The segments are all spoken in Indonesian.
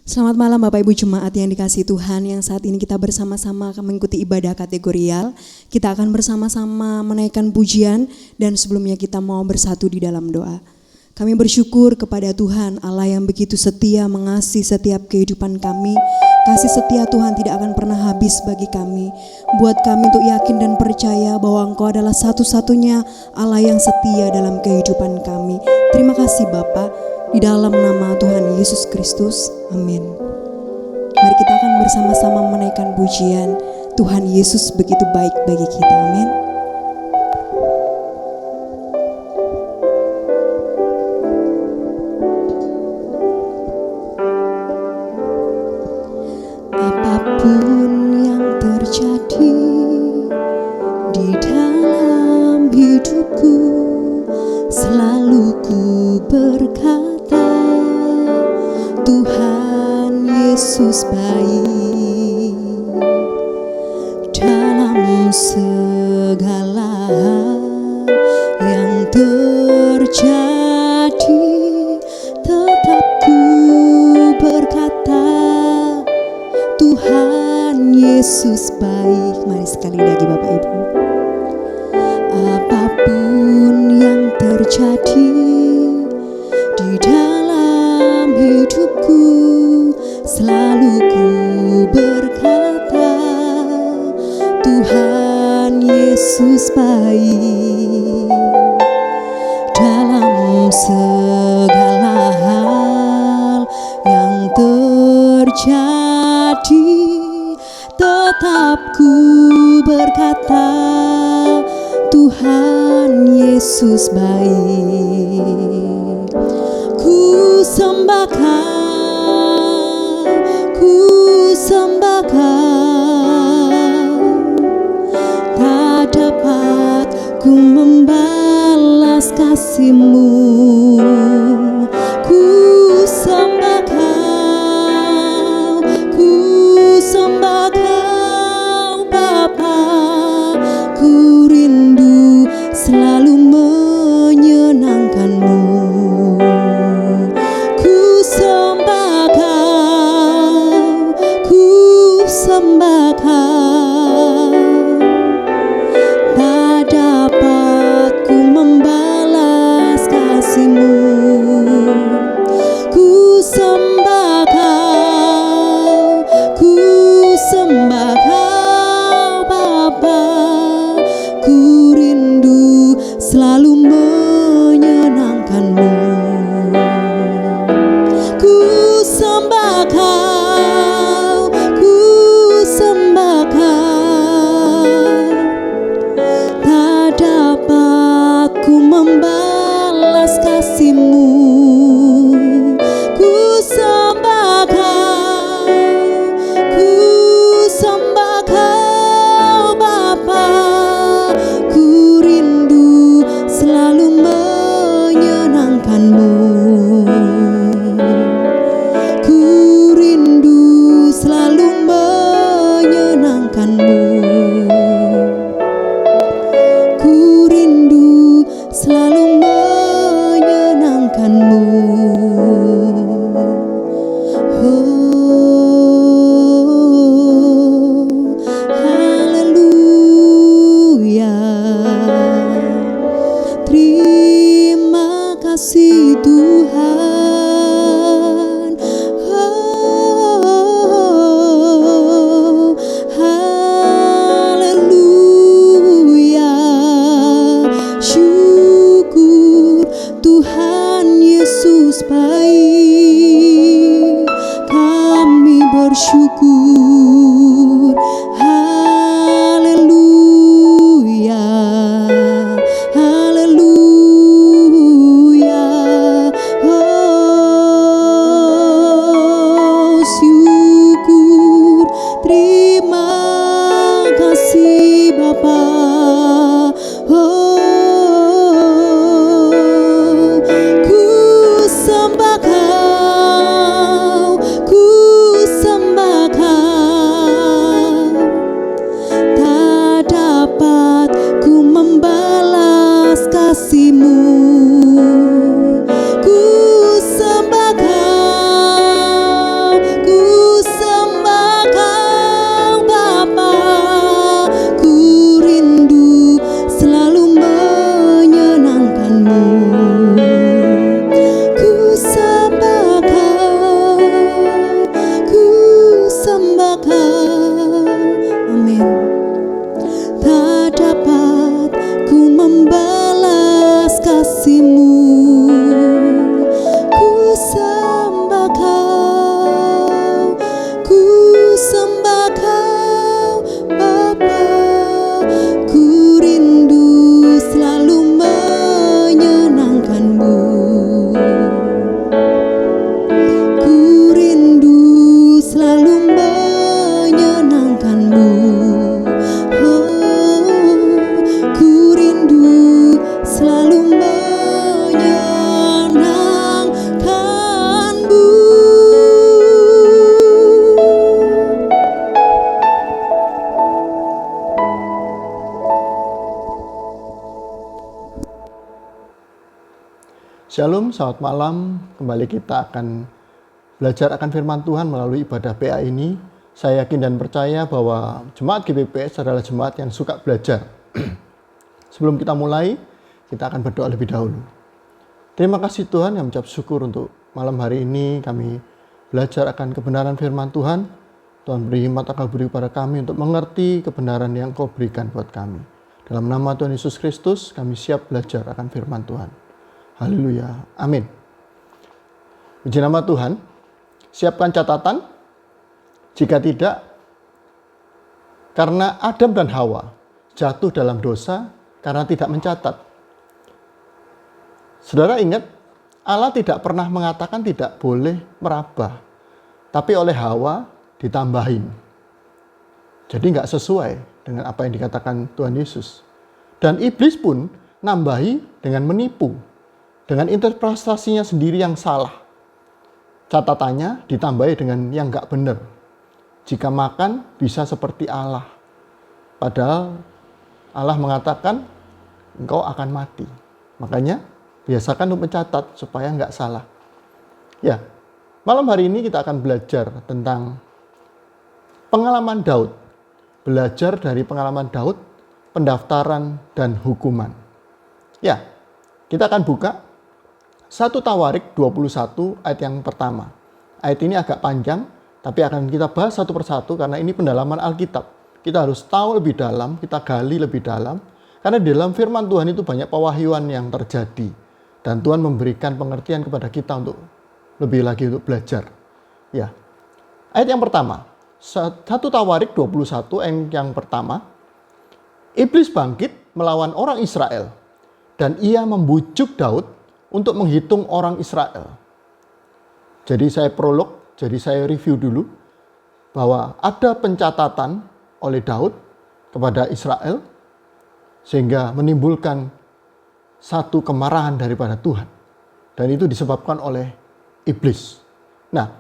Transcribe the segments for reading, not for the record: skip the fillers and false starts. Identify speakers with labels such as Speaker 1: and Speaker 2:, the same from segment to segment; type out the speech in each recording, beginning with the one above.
Speaker 1: Selamat malam Bapak Ibu Jemaat yang dikasihi Tuhan, yang saat ini kita bersama-sama akan mengikuti ibadah kategorial. Kita akan bersama-sama menaikkan pujian dan sebelumnya kita mau bersatu di dalam doa. Kami bersyukur kepada Tuhan Allah yang begitu setia mengasihi setiap kehidupan kami. Kasih setia Tuhan tidak akan pernah habis bagi kami. Buat kami untuk yakin dan percaya bahwa Engkau adalah satu-satunya Allah yang setia dalam kehidupan kami. Terima kasih Bapa. Di dalam nama Tuhan Yesus Kristus, amin. Mari kita akan bersama-sama menaikkan pujian. Tuhan Yesus begitu baik bagi kita, amin. Apapun yang terjadi di dalam hidupku, selalu ku berkata, Tuhan Yesus baik dalam segala hal yang terjadi. Tetap ku berkata, Tuhan Yesus baik. Mari sekali lagi Bapak Ibu. Apapun yang terjadi di dalam hidupku, selalu ku berkata, Tuhan Yesus baik dalam segala hal yang terjadi. Tetap ku berkata, Tuhan Yesus baik. Ku sembah Kau, ku sembah Kau. Tak dapat ku membalas kasih-Mu. Ku sembah Kau, ku sembah Kau Bapa. Ku rindu selalu menyenangkan-Mu. Ku sembah Kau, ku sembah Kau. Tak dapat ku membalas kasih-Mu. Ku sembah Kau, ku sembah Kau Bapa. Ku rindu selalu menyenangkan-Mu. Ku sembah Kau, ku sembah Kau. Tak dapat ku membalas kasih-Mu. Ku sembah Kau, ku sembah Kau Bapa. Ku rindu selalu menyenangkan-Mu. Ku rindu selalu menyenangkan-Mu. Ku rindu selalu menyenangkan-Mu. Oh, haleluya. Terima kasih Tuhan. Oh, haleluya. Syukur Tuhan Yesus baik. Kami bersyukur. Haleluya. Haleluya. Oh,
Speaker 2: Shalom, selamat malam. Kembali kita akan belajar akan firman Tuhan melalui ibadah PA ini. Saya yakin dan percaya bahwa jemaat GBPS adalah jemaat yang suka belajar. Sebelum kita mulai, kita akan berdoa lebih dahulu. Terima kasih Tuhan yang mengucap syukur untuk malam hari ini kami belajar akan kebenaran firman Tuhan. Tuhan beri hikmat akal budi kepada kami untuk mengerti kebenaran yang Kau berikan buat kami. Dalam nama Tuhan Yesus Kristus, kami siap belajar akan firman Tuhan. Haleluya. Amin. Puji nama Tuhan. Siapkan catatan. Jika tidak, karena Adam dan Hawa jatuh dalam dosa karena tidak mencatat. Saudara ingat, Allah tidak pernah mengatakan tidak boleh meraba. Tapi oleh Hawa ditambahin. Jadi nggak sesuai dengan apa yang dikatakan Tuhan Yesus. Dan iblis pun nambahi dengan menipu. Dengan interpretasinya sendiri yang salah. Catatannya ditambahi dengan yang nggak benar. Jika makan bisa seperti Allah. Padahal Allah mengatakan engkau akan mati. Makanya biasakan untuk mencatat supaya nggak salah. Ya, malam hari ini kita akan belajar tentang pengalaman Daud. Belajar dari pengalaman Daud, pendaftaran dan hukuman. Ya, kita akan buka 1 Tawarik 21 ayat yang pertama. Ayat ini agak panjang, tapi akan kita bahas satu persatu karena ini pendalaman Alkitab. Kita harus tahu lebih dalam, kita gali lebih dalam. Karena di dalam firman Tuhan itu banyak pewahyuan yang terjadi. Dan Tuhan memberikan pengertian kepada kita untuk lebih lagi untuk belajar. Ya. Ayat yang pertama. 1 Tawarik 21 ayat yang pertama. Iblis bangkit melawan orang Israel. Dan ia membujuk Daud untuk menghitung orang Israel. Jadi saya prolog, jadi saya review dulu bahwa ada pencatatan oleh Daud kepada Israel sehingga menimbulkan satu kemarahan daripada Tuhan. Dan itu disebabkan oleh iblis. Nah,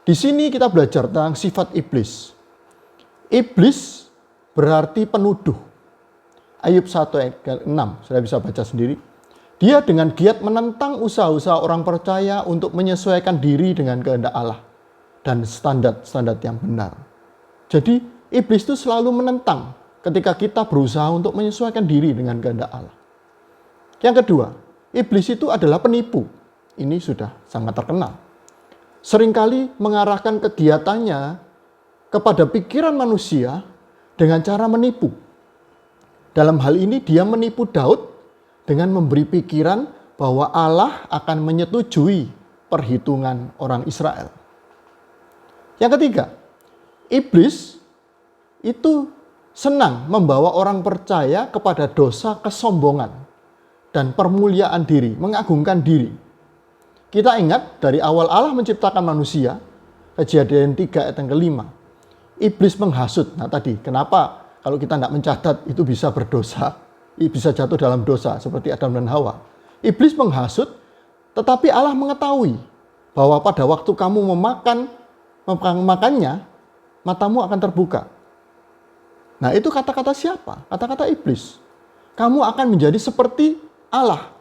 Speaker 2: di sini kita belajar tentang sifat iblis. Iblis berarti penuduh. Ayub 1 ayat 6, saya bisa baca sendiri. Dia dengan giat menentang usaha-usaha orang percaya untuk menyesuaikan diri dengan kehendak Allah dan standar-standar yang benar. Jadi iblis itu selalu menentang ketika kita berusaha untuk menyesuaikan diri dengan kehendak Allah. Yang kedua, iblis itu adalah penipu. Ini sudah sangat terkenal. Seringkali mengarahkan kegiatannya kepada pikiran manusia dengan cara menipu. Dalam hal ini dia menipu Daud dengan memberi pikiran bahwa Allah akan menyetujui perhitungan orang Israel. Yang ketiga, iblis itu senang membawa orang percaya kepada dosa kesombongan dan permuliaan diri, mengagungkan diri. Kita ingat dari awal Allah menciptakan manusia, Kejadian 3 ayat yang kelima. Iblis menghasut. Nah tadi, kenapa kalau kita tidak mencatat itu bisa berdosa? Bisa jatuh dalam dosa seperti Adam dan Hawa. Iblis menghasut, tetapi Allah mengetahui bahwa pada waktu kamu memakannya, matamu akan terbuka. Nah itu kata-kata siapa? Kata-kata iblis. Kamu akan menjadi seperti Allah,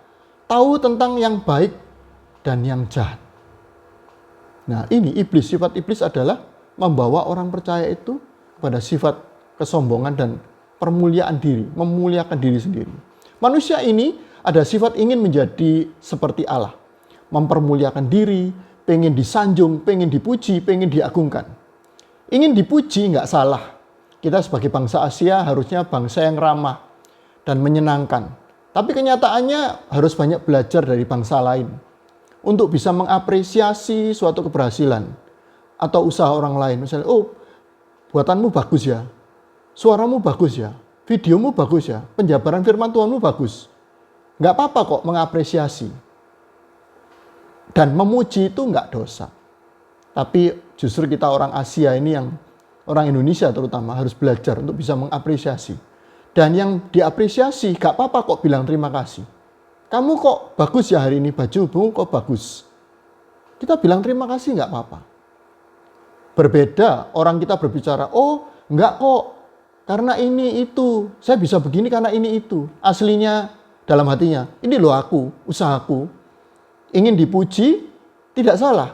Speaker 2: tahu tentang yang baik dan yang jahat. Nah ini iblis, sifat iblis adalah membawa orang percaya itu kepada sifat kesombongan dan permuliaan diri, memuliakan diri sendiri. Manusia ini ada sifat ingin menjadi seperti Allah. Mempermuliakan diri, pengen disanjung, pengen dipuji, pengen diagungkan. Ingin dipuji nggak salah. Kita sebagai bangsa Asia harusnya bangsa yang ramah dan menyenangkan. Tapi kenyataannya harus banyak belajar dari bangsa lain. Untuk bisa mengapresiasi suatu keberhasilan. Atau usaha orang lain. Misalnya, oh buatanmu bagus ya. Suaramu bagus ya, videomu bagus ya, penjabaran firman Tuhanmu bagus. Nggak apa-apa kok mengapresiasi. Dan memuji itu nggak dosa. Tapi justru kita orang Asia ini yang, orang Indonesia terutama harus belajar untuk bisa mengapresiasi. Dan yang diapresiasi nggak apa-apa kok bilang terima kasih. Kamu kok bagus ya hari ini, bajumu kok bagus. Kita bilang terima kasih nggak apa-apa. Berbeda orang kita berbicara, oh nggak kok. Karena ini itu, saya bisa begini karena ini itu. Aslinya dalam hatinya, ini loh aku, usahaku. ingin dipuji, tidak salah.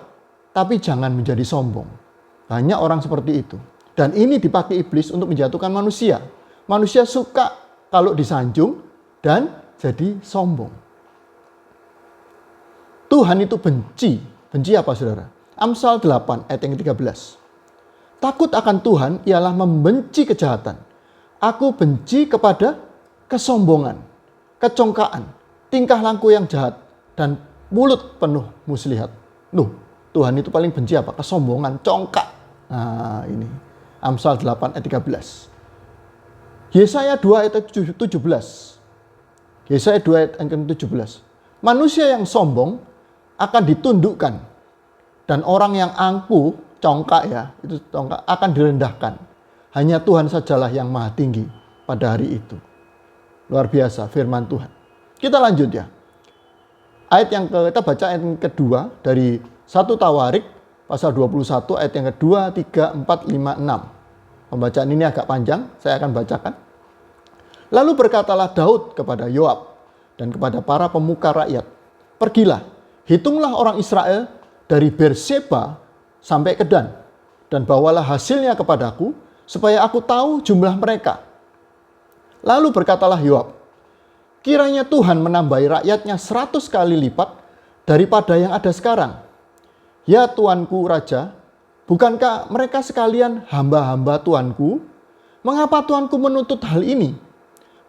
Speaker 2: Tapi jangan menjadi sombong. Banyak orang seperti itu. Dan ini dipakai iblis untuk menjatuhkan manusia. Manusia suka kalau disanjung dan jadi sombong. Tuhan itu benci. Benci apa saudara? Amsal 8 ayat yang ke-13. Takut akan Tuhan ialah membenci kejahatan. Aku benci kepada kesombongan, kecongkaan, tingkah laku yang jahat, dan mulut penuh muslihat. Tuhan itu paling benci apa? Kesombongan, congkak. Nah ini, Amsal 8 ayat 13. Yesaya 2 ayat 17. Yesaya 2 ayat yang ke-17. Manusia yang sombong akan ditundukkan, dan orang yang angkuh, congkak ya, itu congkak, akan direndahkan. Hanya Tuhan sajalah yang maha tinggi pada hari itu. Luar biasa firman Tuhan. Kita lanjut ya. Kita baca ayat yang kedua dari 1 Tawarik pasal 21 ayat yang kedua, 3, 4, 5, 6. Pembacaan ini agak panjang, saya akan bacakan. Lalu berkatalah Daud kepada Yoab dan kepada para pemuka rakyat, pergilah, hitunglah orang Israel dari Berseba sampai ke Dan, dan bawalah hasilnya kepadaku, supaya aku tahu jumlah mereka. Lalu berkatalah Yoab, kiranya Tuhan menambahi rakyatnya 100 kali lipat daripada yang ada sekarang. Ya Tuanku Raja, bukankah mereka sekalian hamba-hamba Tuanku? Mengapa Tuanku menuntut hal ini?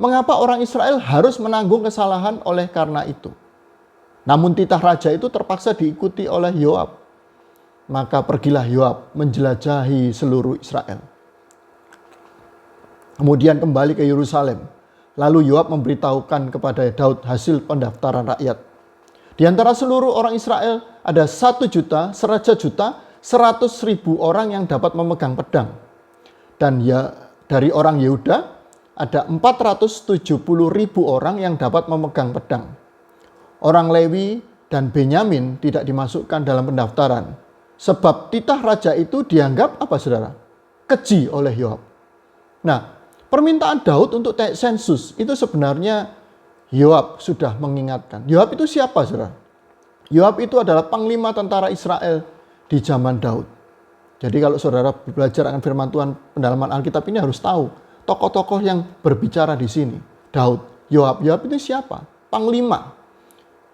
Speaker 2: Mengapa orang Israel harus menanggung kesalahan oleh karena itu? Namun titah raja itu terpaksa diikuti oleh Yoab. Maka pergilah Yoab menjelajahi seluruh Israel. Kemudian kembali ke Yerusalem. Lalu Yoab memberitahukan kepada Daud hasil pendaftaran rakyat. Di antara seluruh orang Israel ada 1.100.000 orang yang dapat memegang pedang. Dan ya dari orang Yehuda ada 470.000 orang yang dapat memegang pedang. Orang Lewi dan Benyamin tidak dimasukkan dalam pendaftaran. Sebab titah raja itu dianggap apa saudara? Keji oleh Yoab. Nah, permintaan Daud untuk sensus itu sebenarnya Yoab sudah mengingatkan. Yoab itu siapa saudara? Yoab itu adalah panglima tentara Israel di zaman Daud. Jadi kalau saudara belajar akan firman Tuhan pendalaman Alkitab ini harus tahu tokoh-tokoh yang berbicara di sini. Daud, Yoab. Yoab itu siapa? Panglima.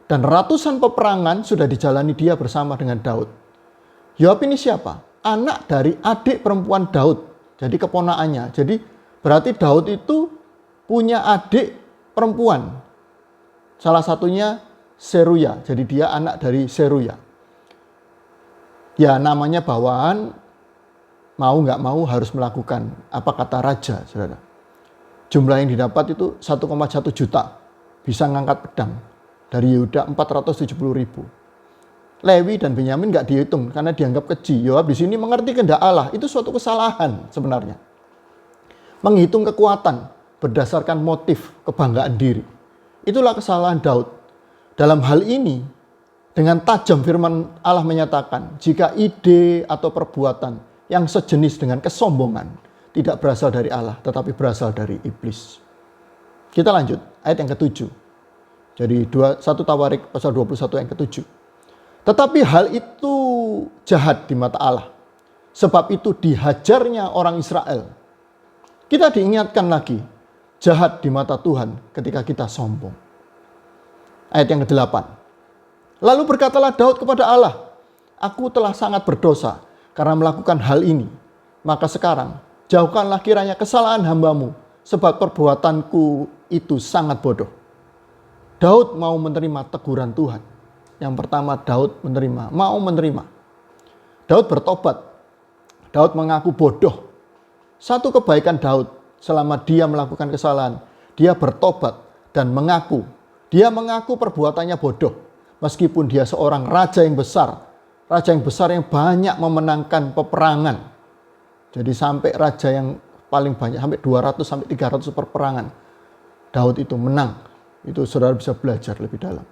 Speaker 2: Dan ratusan peperangan sudah dijalani dia bersama dengan Daud. Yoab ini siapa? Anak dari adik perempuan Daud. Jadi keponakannya. Jadi berarti Daud itu punya adik perempuan. Salah satunya Seruya. Jadi dia anak dari Seruya. Ya namanya bawaan, mau nggak mau harus melakukan apa kata raja, saudara. Jumlah yang didapat itu 1,1 juta. Bisa ngangkat pedang. Dari Yehuda 470.000. Lewi dan Benyamin nggak dihitung karena dianggap keji. Yoab di sini mengerti kehendak Allah. Itu suatu kesalahan sebenarnya. Menghitung kekuatan berdasarkan motif kebanggaan diri. Itulah kesalahan Daud. Dalam hal ini, dengan tajam firman Allah menyatakan, jika ide atau perbuatan yang sejenis dengan kesombongan tidak berasal dari Allah, tetapi berasal dari iblis. Kita lanjut, ayat yang ke-7. Jadi 1 Tawarik pasal 21 yang ke-7. Tetapi hal itu jahat di mata Allah. Sebab itu dihajarnya orang Israel. Kita diingatkan lagi, jahat di mata Tuhan ketika kita sombong. Ayat yang ke-8. Lalu berkatalah Daud kepada Allah, aku telah sangat berdosa karena melakukan hal ini. Maka sekarang, jauhkanlah kiranya kesalahan hambamu, sebab perbuatanku itu sangat bodoh. Daud mau menerima teguran Tuhan. Yang pertama Daud mau menerima. Daud bertobat. Daud mengaku bodoh. Satu kebaikan Daud selama dia melakukan kesalahan. Dia bertobat dan mengaku. Dia mengaku perbuatannya bodoh. Meskipun dia seorang raja yang besar. Raja yang besar yang banyak memenangkan peperangan. Jadi sampai raja yang paling banyak, sampai 200 sampai 300 peperangan. Daud itu menang. Itu saudara bisa belajar lebih dalam.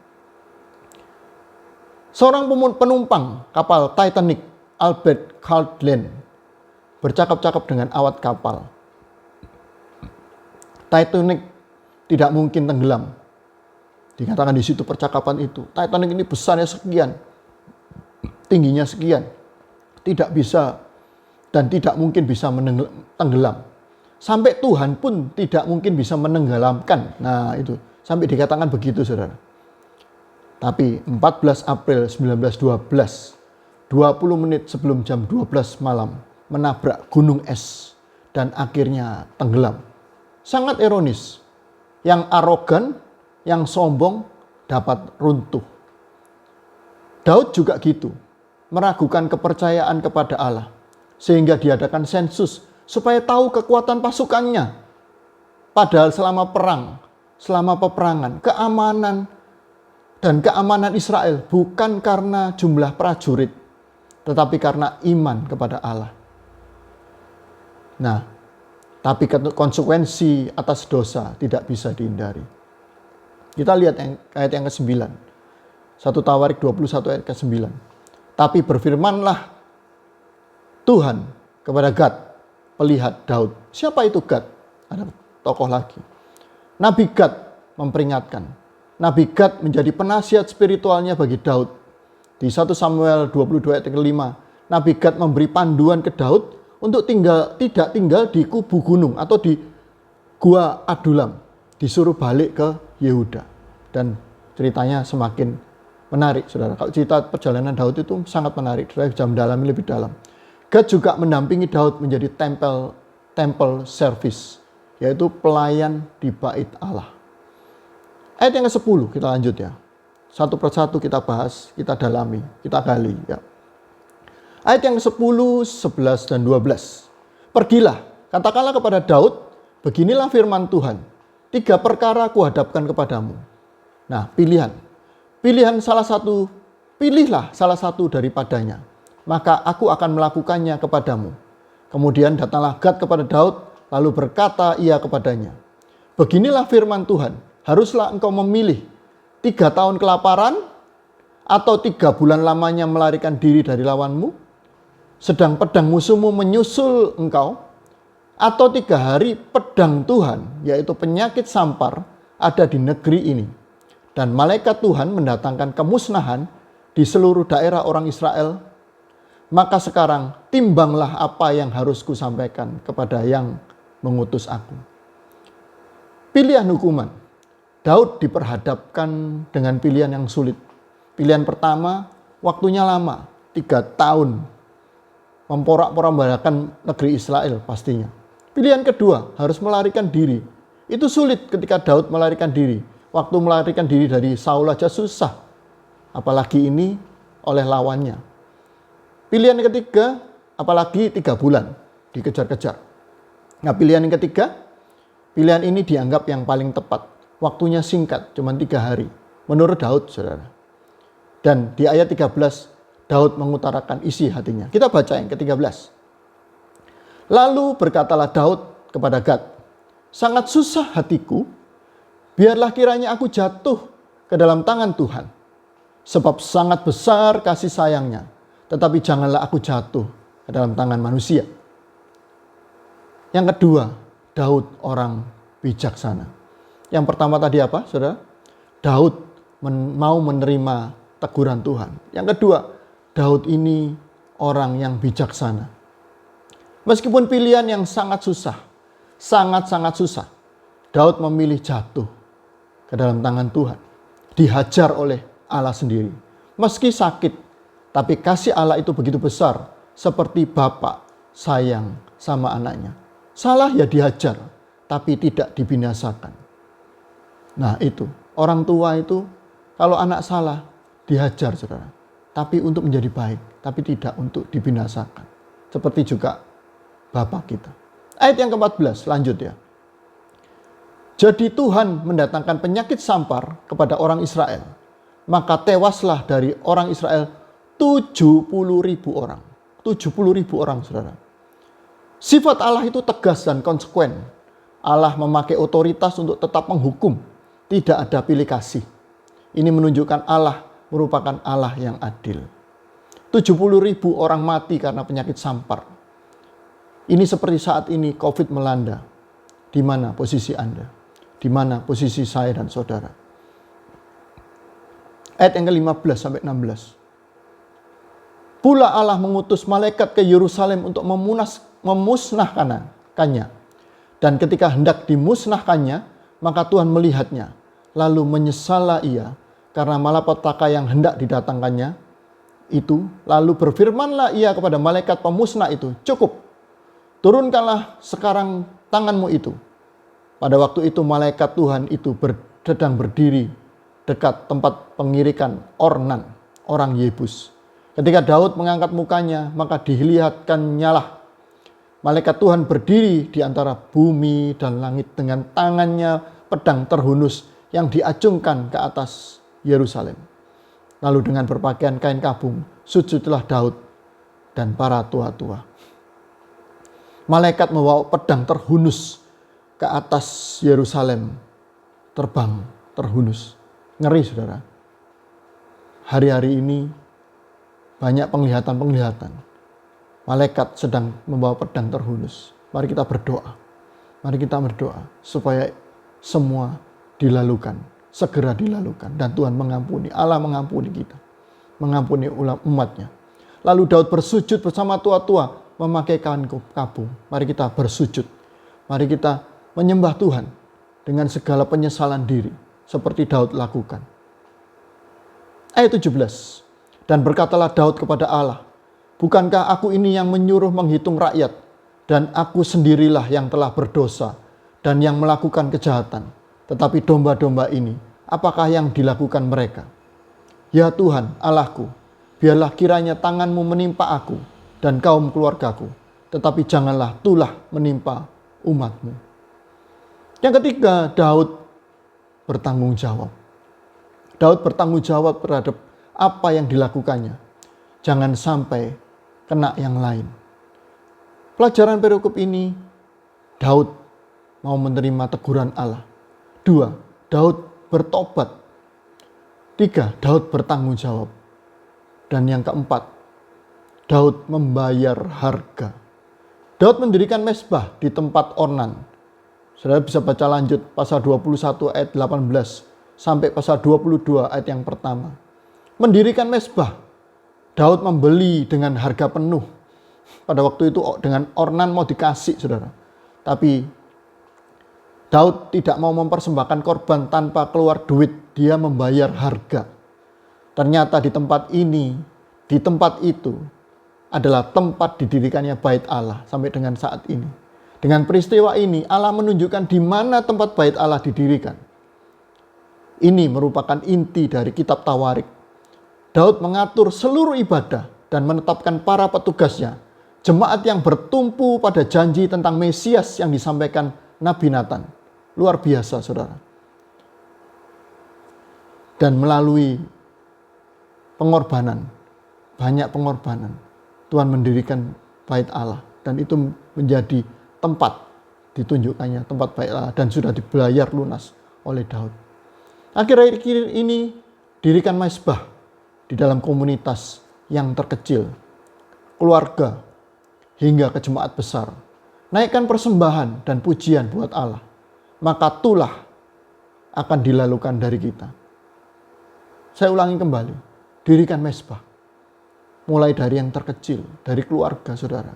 Speaker 2: Seorang penumpang kapal Titanic, Albert Caldwell, bercakap-cakap dengan awak kapal. Titanic tidak mungkin tenggelam. Dikatakan di situ percakapan itu, Titanic ini besarnya sekian, tingginya sekian, tidak bisa dan tidak mungkin bisa tenggelam. Sampai Tuhan pun tidak mungkin bisa menenggelamkan. Nah itu, sampai dikatakan begitu saudara. Tapi 14 April 1912, 20 menit sebelum jam 12 malam, menabrak gunung es dan akhirnya tenggelam. Sangat ironis, yang arogan, yang sombong dapat runtuh. Daud juga gitu, meragukan kepercayaan kepada Allah, sehingga diadakan sensus supaya tahu kekuatan pasukannya. Padahal selama perang, selama peperangan, keamanan dan keamanan Israel bukan karena jumlah prajurit, tetapi karena iman kepada Allah. Nah, tapi konsekuensi atas dosa tidak bisa dihindari. Kita lihat ayat yang ke-9. 1 Tawarik 21 ayat ke-9. Tapi berfirmanlah Tuhan kepada Gad, pelihat Daud. Siapa itu Gad? Ada tokoh lagi. Nabi Gad memperingatkan. Nabi Gad menjadi penasihat spiritualnya bagi Daud. Di 1 Samuel 22 ayat ke-5, Nabi Gad memberi panduan ke Daud untuk tidak tinggal di kubu gunung atau di gua Adulam. Disuruh balik ke Yehuda. Dan ceritanya semakin menarik, saudara. Kalau cerita perjalanan Daud itu sangat menarik. Saya bisa mendalami lebih dalam. Gad juga mendampingi Daud menjadi temple service, yaitu pelayan di bait Allah. Ayat yang ke-10 kita lanjut ya. Satu persatu kita bahas, kita dalami, kita gali ya. Ayat yang ke-10, 11 dan 12. Pergilah, katakanlah kepada Daud, beginilah firman Tuhan. 3 perkara kuhadapkan kepadamu. Nah, pilihlah salah satu daripadanya. Maka aku akan melakukannya kepadamu. Kemudian datanglah Gad kepada Daud, lalu berkata ia kepadanya, beginilah firman Tuhan, haruslah engkau memilih 3 tahun kelaparan, atau 3 bulan lamanya melarikan diri dari lawanmu, sedang pedang musuhmu menyusul engkau, atau 3 hari pedang Tuhan, yaitu penyakit sampar, ada di negeri ini. Dan malaikat Tuhan mendatangkan kemusnahan di seluruh daerah orang Israel. Maka sekarang timbanglah apa yang harus kusampaikan kepada yang mengutus aku. Pilihan hukuman. Daud diperhadapkan dengan pilihan yang sulit. Pilihan pertama, waktunya lama, 3 tahun. Memporak-porandakan negeri Israel pastinya. Pilihan kedua, harus melarikan diri. Itu sulit ketika Daud melarikan diri. Waktu melarikan diri dari Saul aja susah. Apalagi ini oleh lawannya. Pilihan yang ketiga, apalagi 3 bulan dikejar-kejar. Nah, pilihan yang ketiga, pilihan ini dianggap yang paling tepat. Waktunya singkat, cuma 3 hari. Menurut Daud, saudara. Dan di ayat 13, Daud mengutarakan isi hatinya. Kita baca yang ke-13. Lalu berkatalah Daud kepada Gad, sangat susah hatiku, biarlah kiranya aku jatuh ke dalam tangan Tuhan. Sebab sangat besar kasih sayangnya, tetapi janganlah aku jatuh ke dalam tangan manusia. Yang kedua, Daud orang bijaksana. Yang pertama tadi apa, saudara? Daud mau menerima teguran Tuhan. Yang kedua, Daud ini orang yang bijaksana. Meskipun pilihan yang sangat susah, sangat-sangat susah, Daud memilih jatuh ke dalam tangan Tuhan. Dihajar oleh Allah sendiri. Meski sakit, tapi kasih Allah itu begitu besar, seperti bapak sayang sama anaknya. Salah ya dihajar, tapi tidak dibinasakan. Nah itu, orang tua itu kalau anak salah dihajar, saudara. Tapi untuk menjadi baik, tapi tidak untuk dibinasakan. Seperti juga Bapak kita. Ayat yang ke-14, lanjut ya. Jadi Tuhan mendatangkan penyakit sampar kepada orang Israel. Maka tewaslah dari orang Israel 70.000 orang. 70.000 orang, saudara. Sifat Allah itu tegas dan konsekuen. Allah memakai otoritas untuk tetap menghukum. Tidak ada pilih kasih. Ini menunjukkan Allah merupakan Allah yang adil. 70.000 orang mati karena penyakit sampar. Ini seperti saat ini COVID melanda. Di mana posisi Anda? Di mana posisi saya dan saudara? Ayat yang ke-15 sampai 16. Pula Allah mengutus malaikat ke Yerusalem untuk memusnahkannya. Dan ketika hendak dimusnahkannya, maka Tuhan melihatnya. Lalu menyesallah ia karena malapetaka yang hendak didatangkannya itu. Lalu berfirmanlah ia kepada malaikat pemusnah itu, cukup, turunkanlah sekarang tanganmu itu. Pada waktu itu malaikat Tuhan itu sedang berdiri dekat tempat pengirikan Ornan, orang Yebus. Ketika Daud mengangkat mukanya, maka dilihatkannya lah malaikat Tuhan berdiri di antara bumi dan langit dengan tangannya pedang terhunus yang diacungkan ke atas Yerusalem. Lalu dengan berpakaian kain kabung, sujudlah Daud dan para tua-tua. Malaikat membawa pedang terhunus ke atas Yerusalem, terbang terhunus. Ngeri, saudara. Hari-hari ini banyak penglihatan-penglihatan. Malaikat sedang membawa pedang terhunus. Mari kita berdoa. Mari kita berdoa supaya semua dilalukan, segera dilalukan. Dan Tuhan mengampuni, Allah mengampuni kita. Mengampuni umatnya. Lalu Daud bersujud bersama tua-tua memakai kain kabung. Mari kita bersujud. Mari kita menyembah Tuhan dengan segala penyesalan diri. Seperti Daud lakukan. Ayat 17. Dan berkatalah Daud kepada Allah, bukankah aku ini yang menyuruh menghitung rakyat, dan aku sendirilah yang telah berdosa dan yang melakukan kejahatan. Tetapi domba-domba ini, apakah yang dilakukan mereka? Ya Tuhan, Allahku, biarlah kiranya tanganmu menimpa aku dan kaum keluargaku, tetapi janganlah tulah menimpa umatmu. Yang ketiga, Daud bertanggung jawab. Daud bertanggung jawab terhadap apa yang dilakukannya. Jangan sampai kena yang lain. Pelajaran perikop ini, Daud mau menerima teguran Allah. 2, Daud bertobat. 3, Daud bertanggung jawab. Dan yang keempat, Daud membayar harga. Daud mendirikan mezbah di tempat Ornan. Saudara bisa baca lanjut pasal 21 ayat 18 sampai pasal 22 ayat yang pertama. Mendirikan mezbah. Daud membeli dengan harga penuh. Pada waktu itu dengan Ornan mau dikasih, saudara. Tapi Daud tidak mau mempersembahkan korban tanpa keluar duit. Dia membayar harga. Ternyata di tempat ini, di tempat itu adalah tempat didirikannya bait Allah sampai dengan saat ini. Dengan peristiwa ini Allah menunjukkan di mana tempat bait Allah didirikan. Ini merupakan inti dari kitab Tawarik. Daud mengatur seluruh ibadah dan menetapkan para petugasnya, jemaat yang bertumpu pada janji tentang Mesias yang disampaikan Nabi Nathan. Luar biasa, saudara. Dan melalui pengorbanan, banyak pengorbanan, Tuhan mendirikan bait Allah. Dan itu menjadi tempat ditunjukkannya, tempat bait Allah. Dan sudah dibayar lunas oleh Daud. Akhir-akhir ini dirikan mezbah di dalam komunitas yang terkecil, keluarga, hingga ke jemaat besar. Naikkan persembahan dan pujian buat Allah. Maka tulah akan dilalukan dari kita. Saya ulangi kembali. Dirikan mezbah. Mulai dari yang terkecil, dari keluarga saudara.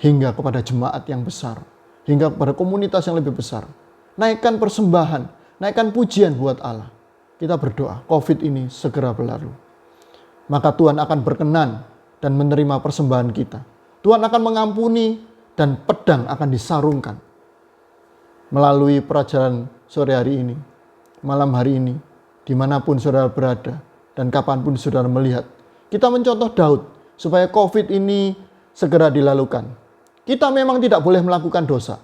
Speaker 2: Hingga kepada jemaat yang besar. Hingga kepada komunitas yang lebih besar. Naikkan persembahan, naikkan pujian buat Allah. Kita berdoa, COVID ini segera berlalu. Maka Tuhan akan berkenan dan menerima persembahan kita. Tuhan akan mengampuni dan pedang akan disarungkan. Melalui pelajaran sore hari ini, malam hari ini, dimanapun saudara berada dan kapanpun saudara melihat. Kita mencontoh Daud supaya COVID ini segera dilalukan. Kita memang tidak boleh melakukan dosa.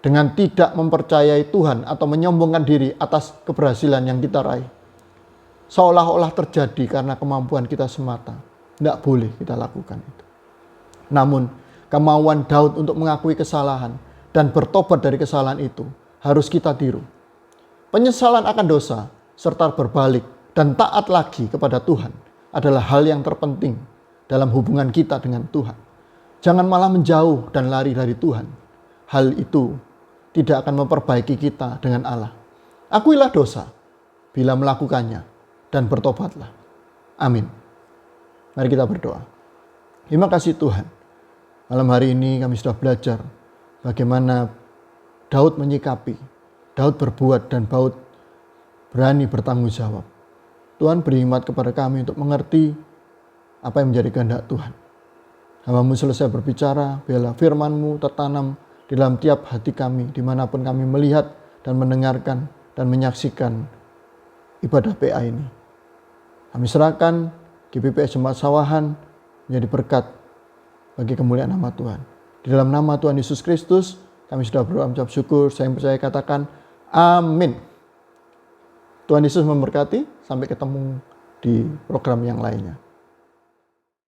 Speaker 2: Dengan tidak mempercayai Tuhan atau menyombongkan diri atas keberhasilan yang kita raih. Seolah-olah terjadi karena kemampuan kita semata. Tidak boleh kita lakukan itu. Namun, kemauan Daud untuk mengakui kesalahan dan bertobat dari kesalahan itu harus kita tiru. Penyesalan akan dosa serta berbalik dan taat lagi kepada Tuhan adalah hal yang terpenting dalam hubungan kita dengan Tuhan. Jangan malah menjauh dan lari dari Tuhan. Hal itu tidak akan memperbaiki kita dengan Allah. Akuilah dosa bila melakukannya dan bertobatlah. Amin. Mari kita berdoa. Terima kasih Tuhan. Malam hari ini kami sudah belajar bagaimana Daud menyikapi, Daud berbuat, dan Daud berani bertanggung jawab. Tuhan beri hikmat kepada kami untuk mengerti apa yang menjadi kehendak Tuhan. Hamba-Mu selesai berbicara, biarlah firman-Mu tertanam di dalam tiap hati kami, dimanapun kami melihat dan mendengarkan dan menyaksikan ibadah PA ini. Kami serahkan GPPS Jemaat Sawahan menjadi berkat bagi kemuliaan nama Tuhan. Di dalam nama Tuhan Yesus Kristus, kami sudah berdoa mengucap syukur. Saya yang percaya katakan amin. Tuhan Yesus memberkati. Sampai ketemu di program yang lainnya.